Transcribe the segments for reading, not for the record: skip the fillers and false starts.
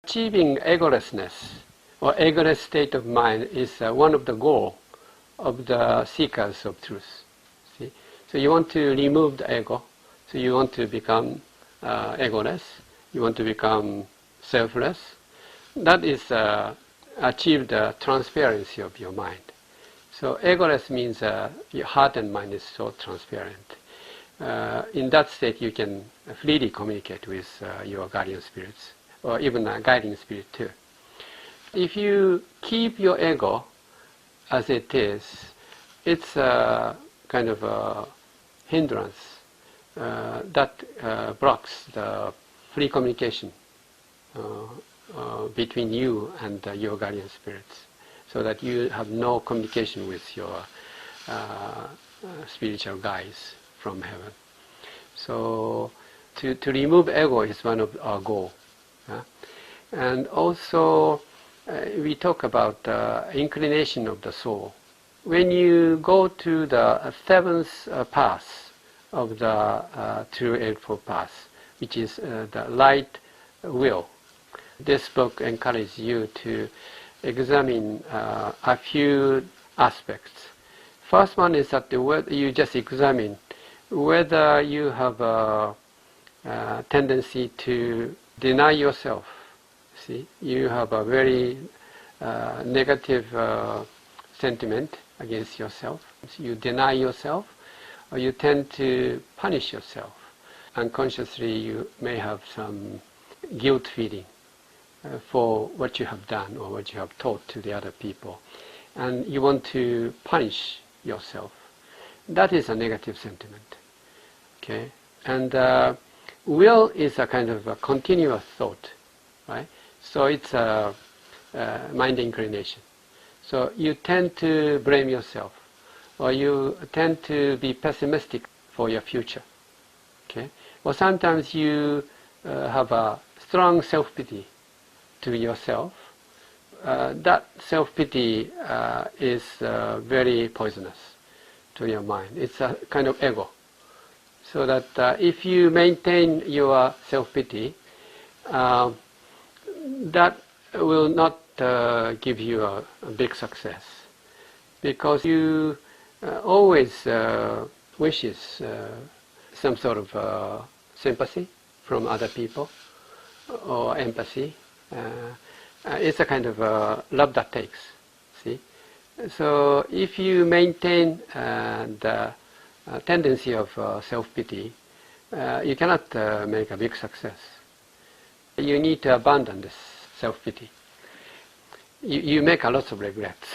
Achieving egolessness or egoless state of mind is one of the goals of the seekers of truth. See? So you want to remove the ego. So you want to become egoless. You want to become selfless. That is achieve the transparency of your mind. So egoless means your heart and mind is so transparent. In that state, you can freely communicate with your guardian spirits, or even a guiding spirit too. If you keep your ego as it is, it's a kind of a hindrance that blocks the free communication between you and your guardian spirits, so that you have no communication with your spiritual guides from heaven. So to remove ego is one of our goals. And also we talk about inclination of the soul. When you go to the seventh path of the True Eightfold Path, which is the light will, this book encourages you to examine a few aspects. First one is that you just examine whether you have a tendency to deny yourself. See, you have a very negative sentiment against yourself. So you deny yourself, or you tend to punish yourself. Unconsciously, you may have some guilt feeling for what you have done or what you have taught to the other people, and you want to punish yourself. That is a negative sentiment. Okay, and will is a kind of a continuous thought, right? So it's a mind inclination. So you tend to blame yourself, or you tend to be pessimistic for your future. Okay, or sometimes you have a strong self-pity to yourself. That self-pity is very poisonous to your mind. It's a kind of ego. So that if you maintain your self-pity, that will not give you a big success, because you always wishes some sort of sympathy from other people, or empathy. It's a kind of love that takes. See, so if you maintain the tendency of self-pity, you cannot make a big success. You need to abandon this self-pity. You make a lot of regrets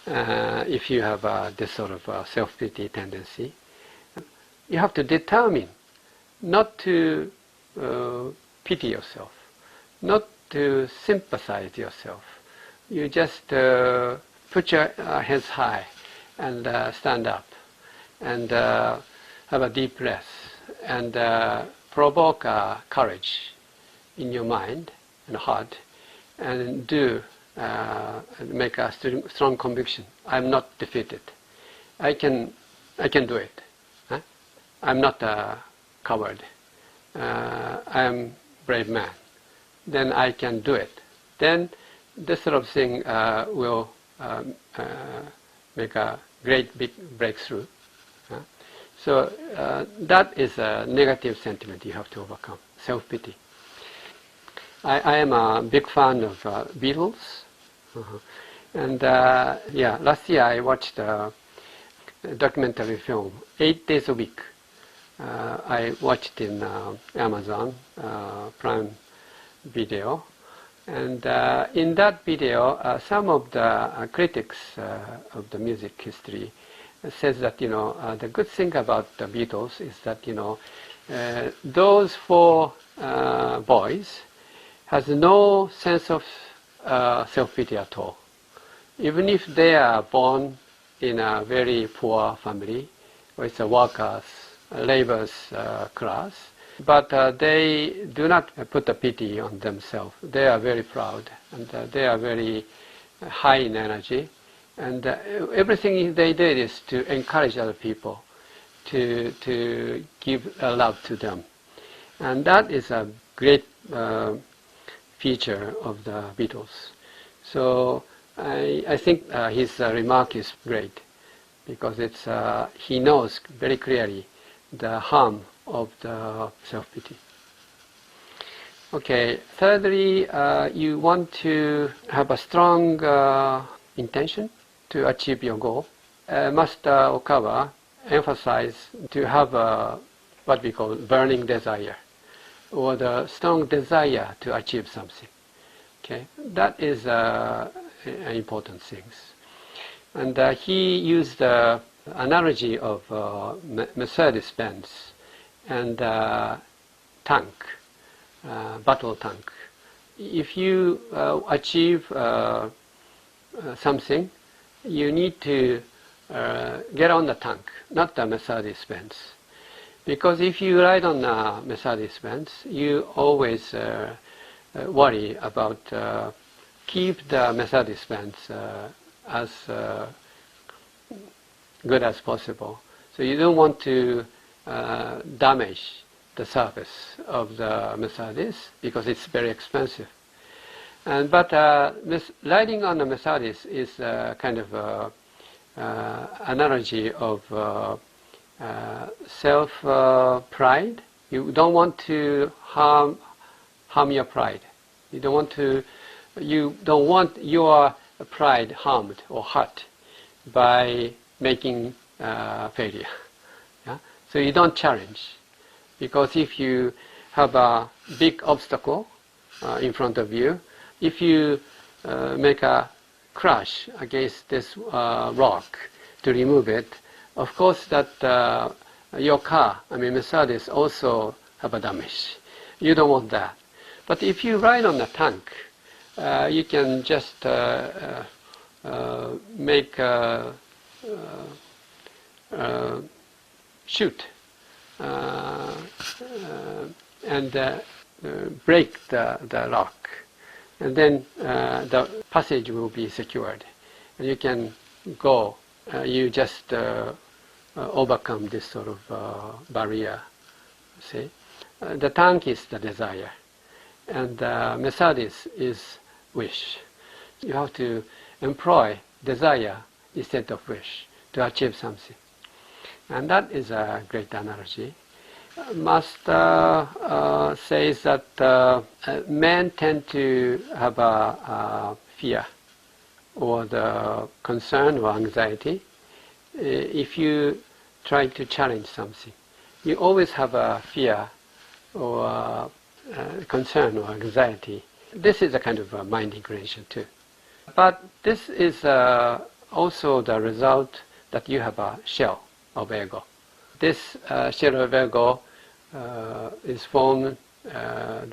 if you have this sort of self-pity tendency. You have to determine not to pity yourself, not to sympathize yourself. You just put your heads high and stand up and have a deep breath and provoke courage in your mind and heart, and make a strong conviction. I'm not defeated. I can do it. Huh? I'm not a coward. I am a brave man. Then I can do it. Then this sort of thing will make a great big breakthrough. So that is a negative sentiment you have to overcome, self-pity. I am a big fan of Beatles. And last year I watched a documentary film, 8 days a week. I watched in Amazon Prime Video. And in that video, some of the critics of the music history says that, the good thing about the Beatles is that, those four boys has no sense of self-pity at all. Even if they are born in a very poor family, or it's a workers, laborers class, but they do not put a pity on themselves. They are very proud, and they are very high in energy, and everything they did is to encourage other people, to give love to them. And that is a great feature of the Beatles. So I think his remark is great, because he knows very clearly the harm of the self-pity. Okay, thirdly, you want to have a strong intention to achieve your goal. Master Okawa emphasized to have what we call burning desire, or the strong desire to achieve something. Okay, that is important things. And he used the analogy of Mercedes-Benz and tank, battle tank. If you achieve something, you need to get on the tank, not the Mercedes-Benz. Because if you ride on a Mercedes-Benz, you always worry about keep the Mercedes-Benz as good as possible. So you don't want to damage the surface of the Mercedes, because it's very expensive. But riding on a Mercedes is kind of analogy of self-pride. You don't want to harm your pride. You don't want your pride harmed or hurt by making failure. Yeah? So you don't challenge, because if you have a big obstacle in front of you, if you make a crash against this rock to remove it, of course that your car, Mercedes, also have a damage. You don't want that. But if you ride on a tank, you can just make shoot and break the rock, and then the passage will be secured, and you can go. You just overcome this sort of barrier. See, the tank is the desire, and Mercedes is wish. You have to employ desire instead of wish to achieve something, and that is a great analogy. Master says that men tend to have a fear or the concern or anxiety. If you try to challenge something, you always have a fear or concern or anxiety. This is a kind of a mind inclination too. But this is also the result that you have a shell of ego. This shell of ego is formed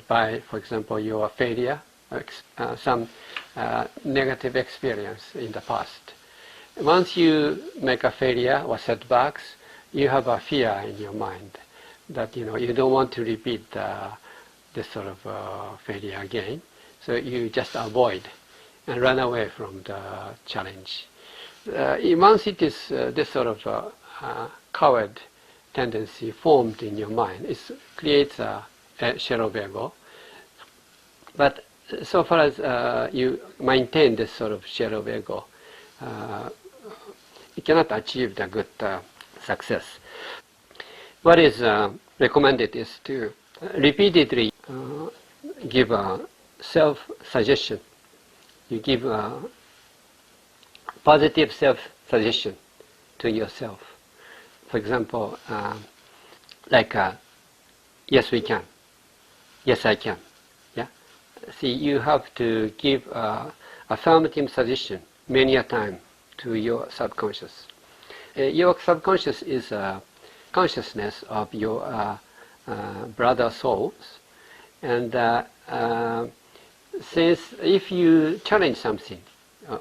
by, for example, your failure, some negative experience in the past. Once you make a failure or setbacks, you have a fear in your mind that you don't want to repeat this sort of failure again. So you just avoid and run away from the challenge. Once it is this sort of coward tendency formed in your mind, it creates a shell of ego. But so far as you maintain this sort of shell of ego, you cannot achieve the good success. What is recommended is to repeatedly give a self-suggestion. You give a positive self-suggestion to yourself. For example, yes, we can. Yes, I can. Yeah. See, you have to give affirmative suggestion many a time to your subconscious. Your subconscious is a consciousness of your brother souls, and since if you challenge something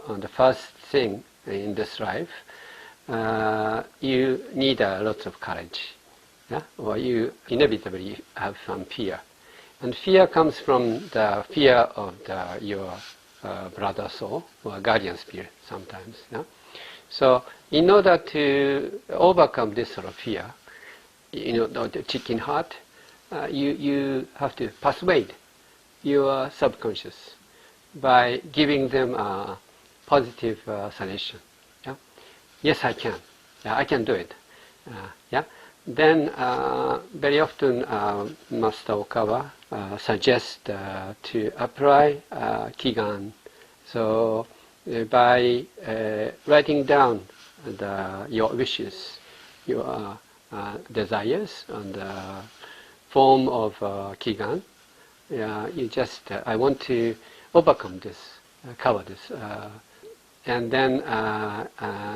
on the first thing in this life, you need lots of courage, yeah? Or you inevitably have some fear. And fear comes from the fear of your brother soul, or guardian spirit sometimes. Yeah? So in order to overcome this sort of fear, the chicken heart, you have to persuade your subconscious by giving them a positive suggestion. Yeah? Yes, I can. Yeah, I can do it. Yeah. Then very often Master Okawa suggests to apply Kigan. So by writing down your wishes, your desires on the form of Kigan, you just, I want to overcome this, cover this, and then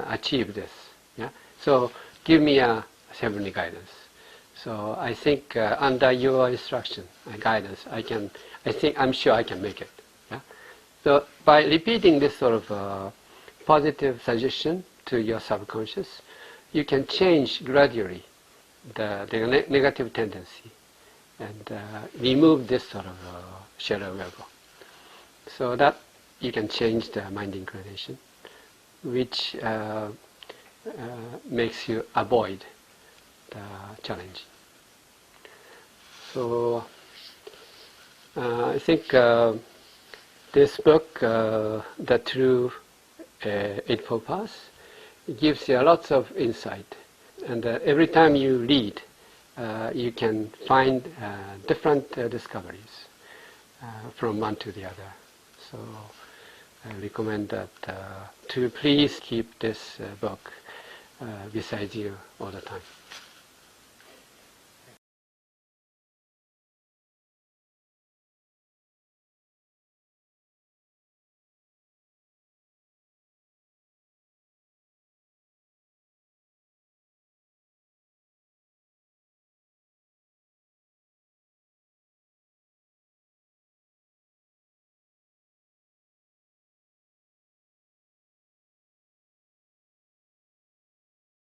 achieve this. Yeah. So give me a heavenly guidance. So I think under your instruction and guidance, I'm sure I can make it. Yeah? So by repeating this sort of positive suggestion to your subconscious, you can change gradually the negative tendency and remove this sort of shadow ego. So that you can change the mind inclination, which makes you avoid the challenge. So I think this book, The True Eightfold Path, gives you lots of insight. And every time you read, you can find different discoveries from one to the other. So I recommend that to please keep this book beside you all the time.